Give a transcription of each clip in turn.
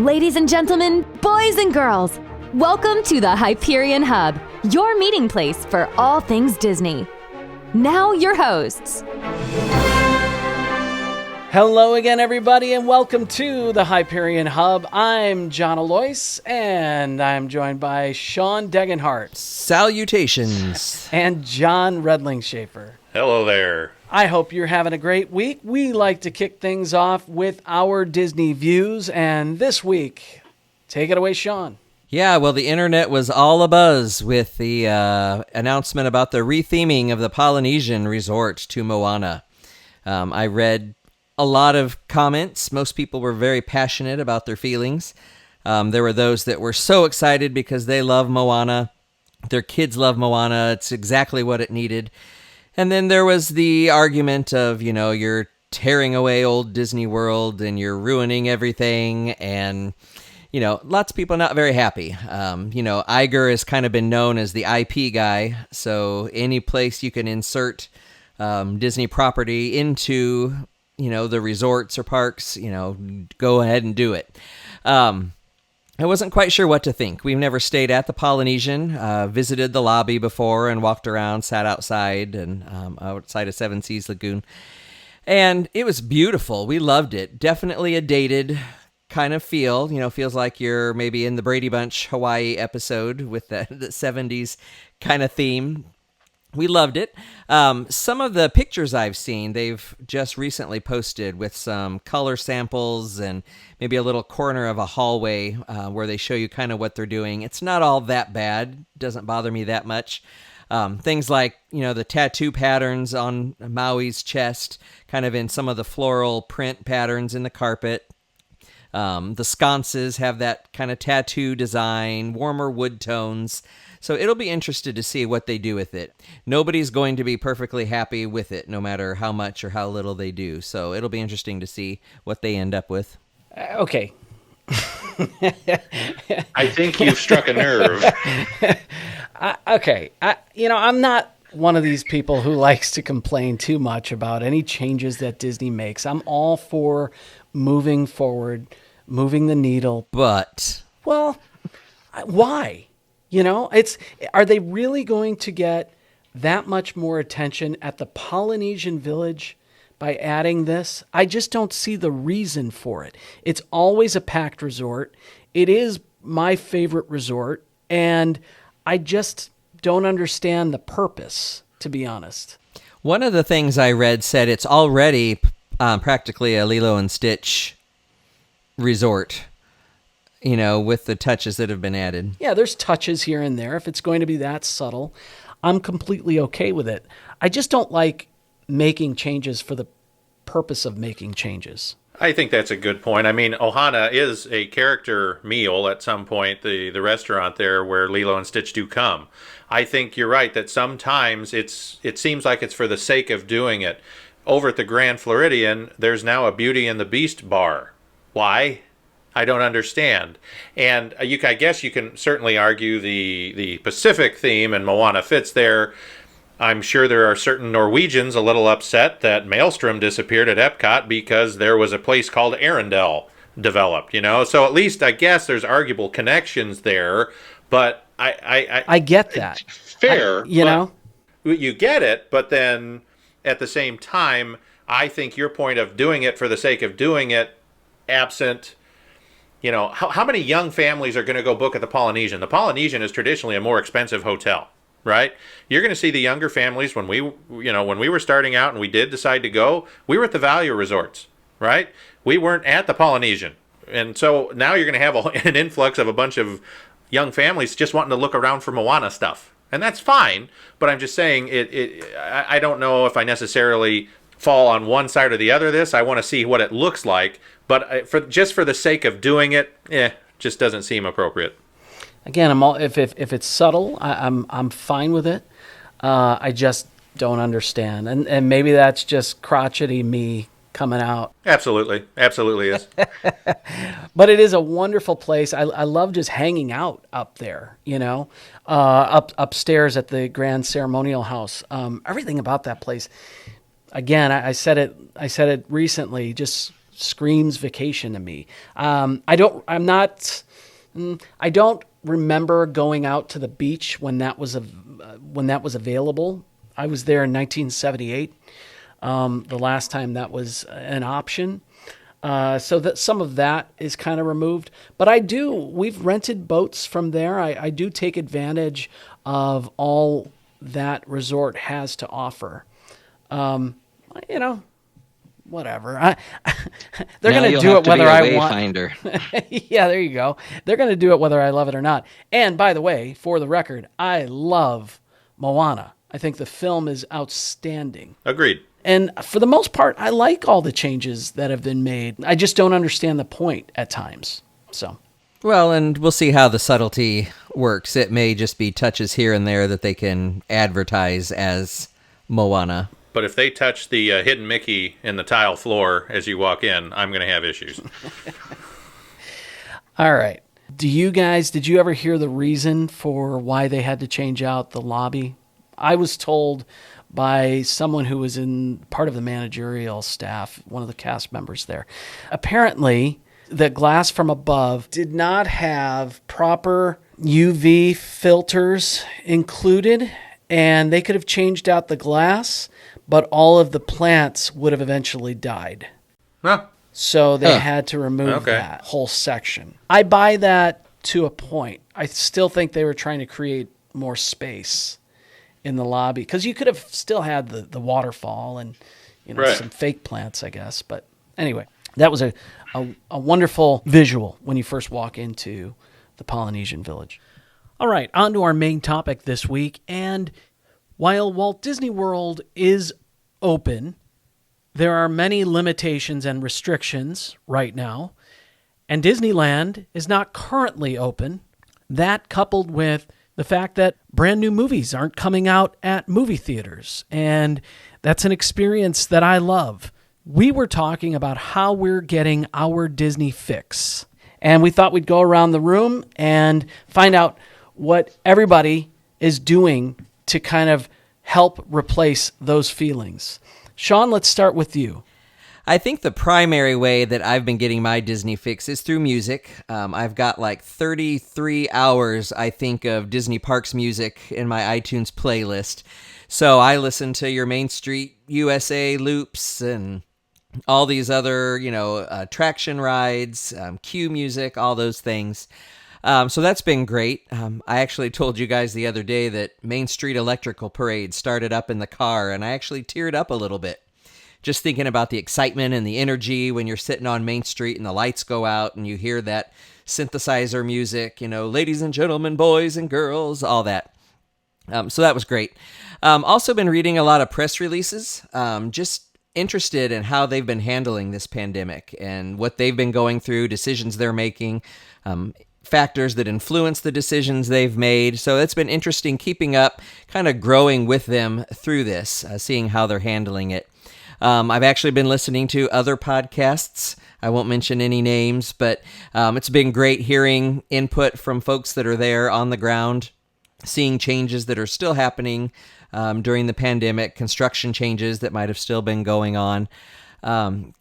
Ladies and gentlemen, boys and girls, welcome to the Hyperion Hub, your meeting place for all things Disney. Now your hosts. Hello again, everybody, and welcome to the Hyperion Hub. I'm John Alois, and I'm joined by Sean Degenhart. Salutations. And John Redlingshafer. Hello there. I hope you're having a great week. We like to kick things off with our Disney views, and this week, take it away, Sean. Yeah, well, the internet was all abuzz with the announcement about the retheming of the Polynesian resort to Moana. I read a lot of comments. Most people were very passionate about their feelings. There were those that were so excited because they love Moana. Their kids love Moana. It's exactly what it needed. And then there was the argument of, you're tearing away old Disney World and you're ruining everything. And, lots of people not very happy. Iger has kind of been known as the IP guy. So any place you can insert Disney property into, the resorts or parks, go ahead and do it. I wasn't quite sure what to think. We've never stayed at the Polynesian, visited the lobby before and walked around, sat outside and outside of Seven Seas Lagoon. And it was beautiful. We loved it. Definitely a dated kind of feel. Feels like you're maybe in the Brady Bunch Hawaii episode with the 70s kind of theme. We loved it. Some of the pictures I've seen, they've just recently posted with some color samples and maybe a little corner of a hallway where they show you kind of what they're doing. It's not all that bad. Doesn't bother me that much. Things like, the tattoo patterns on Maui's chest, kind of in some of the floral print patterns in the carpet. The sconces have that kind of tattoo design, warmer wood tones. So it'll be interesting to see what they do with it. Nobody's going to be perfectly happy with it, no matter how much or how little they do. So it'll be interesting to see what they end up with. Okay. I think you've struck a nerve. I'm not one of these people who likes to complain too much about any changes that Disney makes. I'm all for moving forward, moving the needle. But, well, why? Are they really going to get that much more attention at the Polynesian Village by adding this? I just don't see the reason for it. It's always a packed resort. It is my favorite resort, and I just don't understand the purpose, to be honest. One of the things I read said it's already practically a Lilo and Stitch resort. With the touches that have been added. Yeah, there's touches here and there. If it's going to be that subtle, I'm completely okay with it. I just don't like making changes for the purpose of making changes. I think that's a good point. I mean, Ohana is a character meal at some point, the restaurant there where Lilo and Stitch do come. I think you're right that sometimes it seems like it's for the sake of doing it. Over at the Grand Floridian, there's now a Beauty and the Beast bar. Why? I don't understand. And I guess you can certainly argue the Pacific theme, and Moana fits there. I'm sure there are certain Norwegians a little upset that Maelstrom disappeared at Epcot because there was a place called Arendelle developed, So at least I guess there's arguable connections there. But I get that. Fair. You get it, but then at the same time, I think your point of doing it for the sake of doing it, absent... how many young families are going to go book at the Polynesian? The Polynesian is traditionally a more expensive hotel, right? You're going to see the younger families when we were starting out and we did decide to go, we were at the value resorts, right? We weren't at the Polynesian. And so now you're going to have an influx of a bunch of young families just wanting to look around for Moana stuff. And that's fine, but I'm just saying I don't know if I necessarily fall on one side or the other of this. I want to see what it looks like. But for the sake of doing it, just doesn't seem appropriate. Again, if it's subtle, I'm fine with it. I just don't understand, and maybe that's just crotchety me coming out. Absolutely is. But it is a wonderful place. I love just hanging out up there. Upstairs at the Grand Ceremonial House. Everything about that place. Again, I said it recently. Just screams vacation to me. I don't remember going out to the beach when that was available. I was there in 1978, the last time that was an option. So that some of that is kind of removed. But we've rented boats from there. I do take advantage of all that resort has to offer. Whatever. They're going to do it whether I want. Yeah, there you go. They're going to do it whether I love it or not. And by the way, for the record, I love Moana. I think the film is outstanding. Agreed. And for the most part, I like all the changes that have been made. I just don't understand the point at times. So, well, and we'll see how the subtlety works. It may just be touches here and there that they can advertise as Moana. But if they touch the hidden Mickey in the tile floor as you walk in, I'm going to have issues. All right. Did you ever hear the reason for why they had to change out the lobby? I was told by someone who was in part of the managerial staff, one of the cast members there. Apparently, the glass from above did not have proper UV filters included, and they could have changed out the glass, but all of the plants would have eventually died. Huh. So they had to remove that whole section. I buy that to a point. I still think they were trying to create more space in the lobby, because you could have still had the waterfall and some fake plants, I guess. But anyway, that was a wonderful visual when you first walk into the Polynesian Village. All right, on to our main topic this week. And while Walt Disney World is open, there are many limitations and restrictions right now, and Disneyland is not currently open. That, coupled with the fact that brand new movies aren't coming out at movie theaters, and that's an experience that I love. We were talking about how we're getting our Disney fix, and we thought we'd go around the room and find out what everybody is doing to kind of help replace those feelings. Sean, let's start with you. I think the primary way that I've been getting my Disney fix is through music. I've got like 33 hours, I think, of Disney Parks music in my iTunes playlist. So I listen to your Main Street USA loops and all these other, attraction rides, queue music, all those things. So that's been great. I actually told you guys the other day that Main Street Electrical Parade started up in the car, and I actually teared up a little bit. Just thinking about the excitement and the energy when you're sitting on Main Street and the lights go out and you hear that synthesizer music, ladies and gentlemen, boys and girls, all that. So that was great. Also been reading a lot of press releases, just interested in how they've been handling this pandemic and what they've been going through, decisions they're making, factors that influence the decisions they've made. So it's been interesting keeping up, kind of growing with them through this, seeing how they're handling it. I've actually been listening to other podcasts. I won't mention any names, but it's been great hearing input from folks that are there on the ground, seeing changes that are still happening during the pandemic, construction changes that might have still been going on.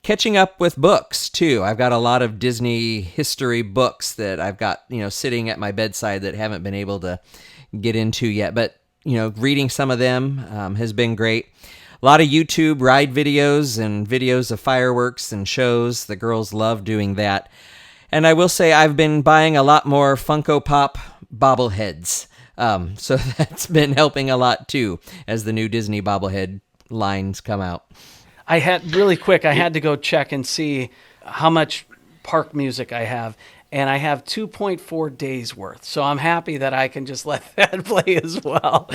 Catching up with books, too. I've got a lot of Disney history books that I've got, sitting at my bedside that haven't been able to get into yet. But, reading some of them has been great. A lot of YouTube ride videos and videos of fireworks and shows. The girls love doing that. And I will say I've been buying a lot more Funko Pop bobbleheads. So that's been helping a lot too as the new Disney bobblehead lines come out. I had to go check and see how much park music I have. And I have 2.4 days worth. So I'm happy that I can just let that play as well.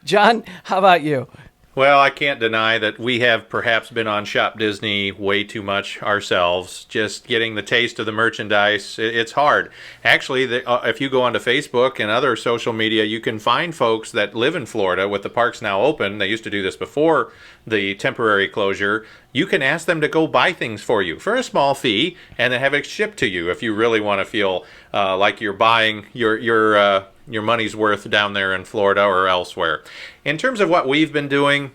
John, how about you? Well, I can't deny that we have perhaps been on Shop Disney way too much ourselves. Just getting the taste of the merchandise, it's hard. Actually, if you go onto Facebook and other social media, you can find folks that live in Florida with the parks now open. They used to do this before the temporary closure. You can ask them to go buy things for you for a small fee and then have it shipped to you if you really want to feel like you're buying your money's worth down there in Florida or elsewhere. In terms of what we've been doing,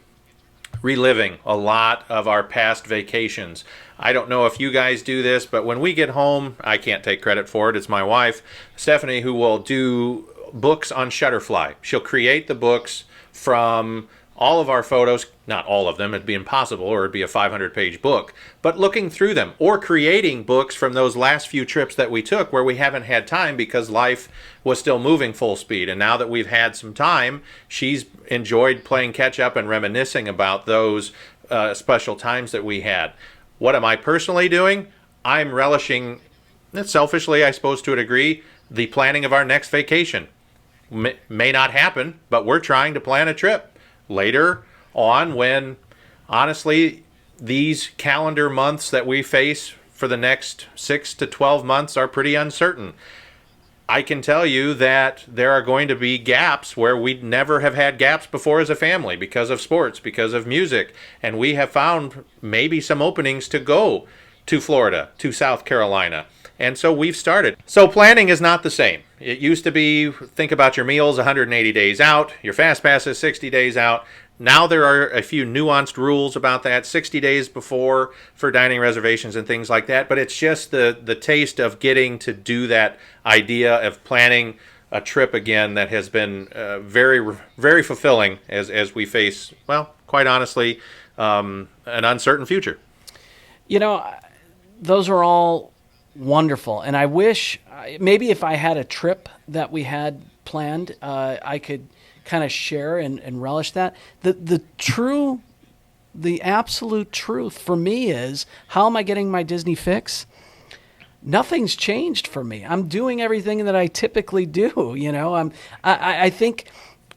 reliving a lot of our past vacations. I don't know if you guys do this, but when we get home, I can't take credit for it. It's my wife, Stephanie, who will do books on Shutterfly. She'll create the books from all of our photos, not all of them, it'd be impossible, or it'd be a 500-page book, but looking through them, or creating books from those last few trips that we took where we haven't had time because life was still moving full speed. And now that we've had some time, she's enjoyed playing catch up and reminiscing about those special times that we had. What am I personally doing? I'm relishing, selfishly I suppose to a degree, the planning of our next vacation. May not happen, but we're trying to plan a trip later on when, honestly, these calendar months that we face for the next 6 to 12 months are pretty uncertain. I can tell you that there are going to be gaps where we'd never have had gaps before as a family because of sports, because of music, and we have found maybe some openings to go to Florida, to South Carolina. And so we've started. So planning is not the same. It used to be, think about your meals 180 days out, your fast passes 60 days out. Now there are a few nuanced rules about that, 60 days before for dining reservations and things like that. But it's just the taste of getting to do that idea of planning a trip again that has been very, very fulfilling as we face, well, quite honestly, an uncertain future. You know, those are all wonderful. And I wish maybe if I had a trip that we had planned, I could kind of share and relish that. The absolute truth for me is, how am I getting my Disney fix? Nothing's changed for me. I'm doing everything that I typically do. You know, I think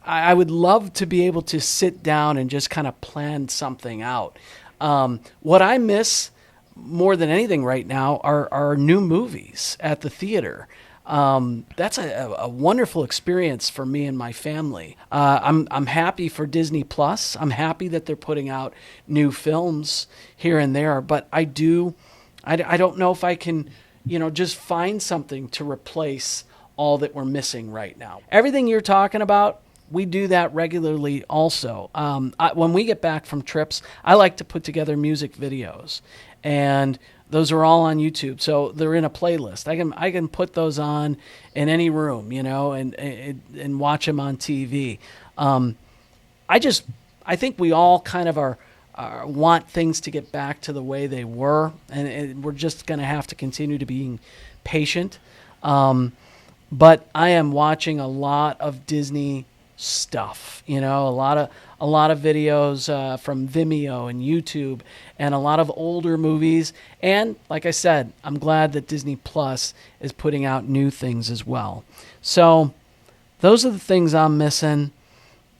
I would love to be able to sit down and just kind of plan something out. What I miss more than anything right now are new movies at the theater. That's a wonderful experience for me and my family. I'm happy for Disney Plus. I'm happy that they're putting out new films here and there, but I don't know if I can, just find something to replace all that we're missing right now. Everything you're talking about, we do that regularly also. When we get back from trips, I like to put together music videos, and those are all on YouTube. So they're in a playlist. I can put those on in any room, and watch them on TV. I think we all kind of want things to get back to the way they were, and we're just going to have to continue to be patient. But I am watching a lot of Disney stuff, a lot of videos from Vimeo and YouTube, and a lot of older movies. And like I said, I'm glad that Disney Plus is putting out new things as well. So those are the things I'm missing,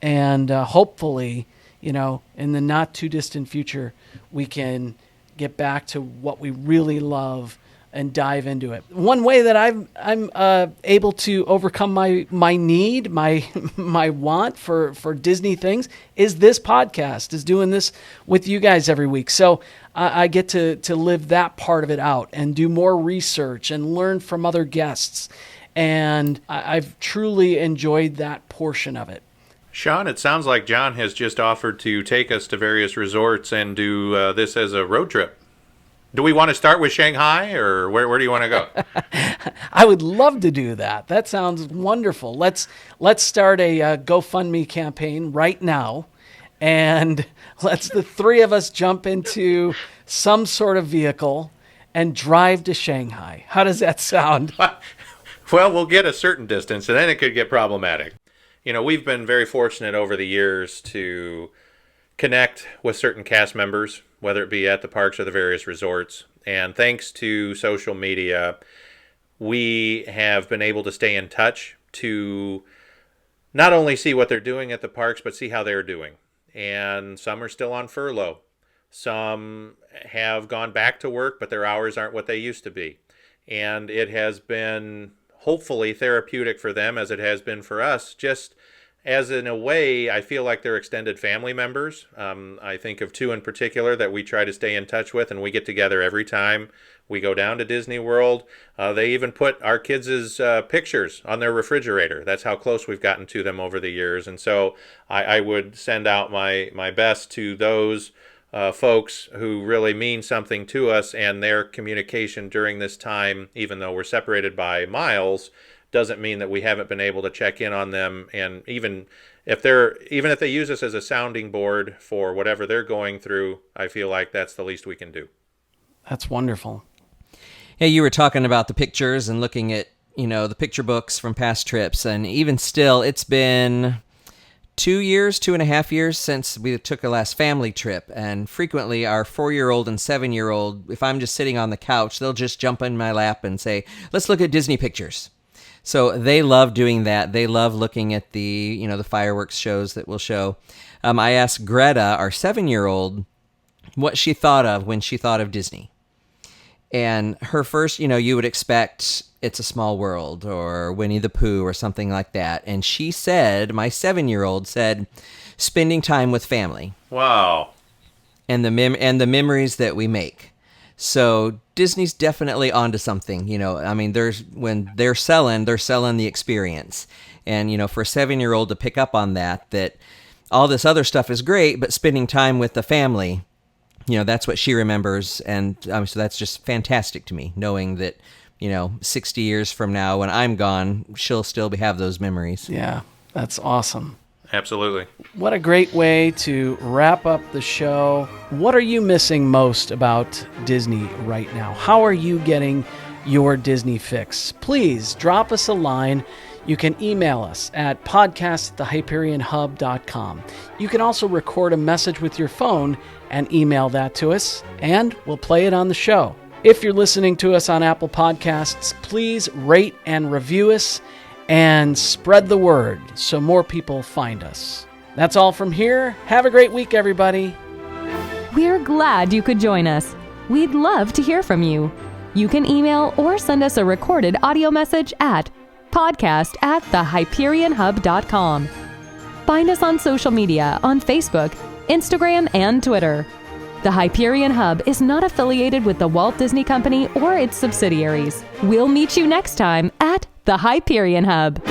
and hopefully, in the not too distant future, we can get back to what we really love and dive into it. One way that I'm able to overcome my need, my want for Disney things, is this podcast, is doing this with you guys every week. So I get to live that part of it out and do more research and learn from other guests. And I've truly enjoyed that portion of it. Sean, it sounds like John has just offered to take us to various resorts and do this as a road trip. Do we want to start with Shanghai, or where do you want to go? I would love to do that. That sounds wonderful. Let's start a GoFundMe campaign right now, and let's the three of us jump into some sort of vehicle and drive to Shanghai. How does that sound? Well, we'll get a certain distance, and then it could get problematic. We've been very fortunate over the years to connect with certain cast members, whether it be at the parks or the various resorts. And thanks to social media, we have been able to stay in touch to not only see what they're doing at the parks, but see how they're doing. And some are still on furlough. Some have gone back to work, but their hours aren't what they used to be. And it has been hopefully therapeutic for them, as it has been for us, just as in a way, I feel like they're extended family members. I think of two in particular that we try to stay in touch with, and we get together every time we go down to Disney World. They even put our kids' pictures on their refrigerator. That's how close we've gotten to them over the years. And so I would send out my best to those folks who really mean something to us, and their communication during this time, even though we're separated by miles, doesn't mean that we haven't been able to check in on them. And even if they use us as a sounding board for whatever they're going through, I feel like that's the least we can do. That's wonderful. Hey, you were talking about the pictures and looking at, the picture books from past trips. And even still, it's been 2.5 years since we took a last family trip. And frequently our 4-year-old and 7-year-old, if I'm just sitting on the couch, they'll just jump in my lap and say, let's look at Disney pictures. So they love doing that. They love looking at the fireworks shows that we'll show. I asked Greta, our 7-year-old, what she thought of when she thought of Disney. And her first, you would expect It's a Small World or Winnie the Pooh or something like that. And she said, my 7-year-old said, spending time with family. Wow. And the memories that we make. So Disney's definitely onto something. When they're selling the experience. And, for a 7-year-old to pick up on that all this other stuff is great, but spending time with the family, that's what she remembers. And so that's just fantastic to me, knowing that, 60 years from now, when I'm gone, she'll still have those memories. Yeah, that's awesome. Absolutely. What a great way to wrap up the show. What are you missing most about Disney right now? How are you getting your Disney fix? Please drop us a line. You can email us at podcast@thehyperionhub.com. You can also record a message with your phone and email that to us, and we'll play it on the show. If you're listening to us on Apple Podcasts, please rate and review us and spread the word so more people find us. That's all from here. Have a great week, everybody. We're glad you could join us. We'd love to hear from you. You can email or send us a recorded audio message at podcast@thehyperionhub.com. Find us on social media on Facebook, Instagram, and Twitter. The Hyperion Hub is not affiliated with the Walt Disney Company or its subsidiaries. We'll meet you next time at the Hyperion Hub.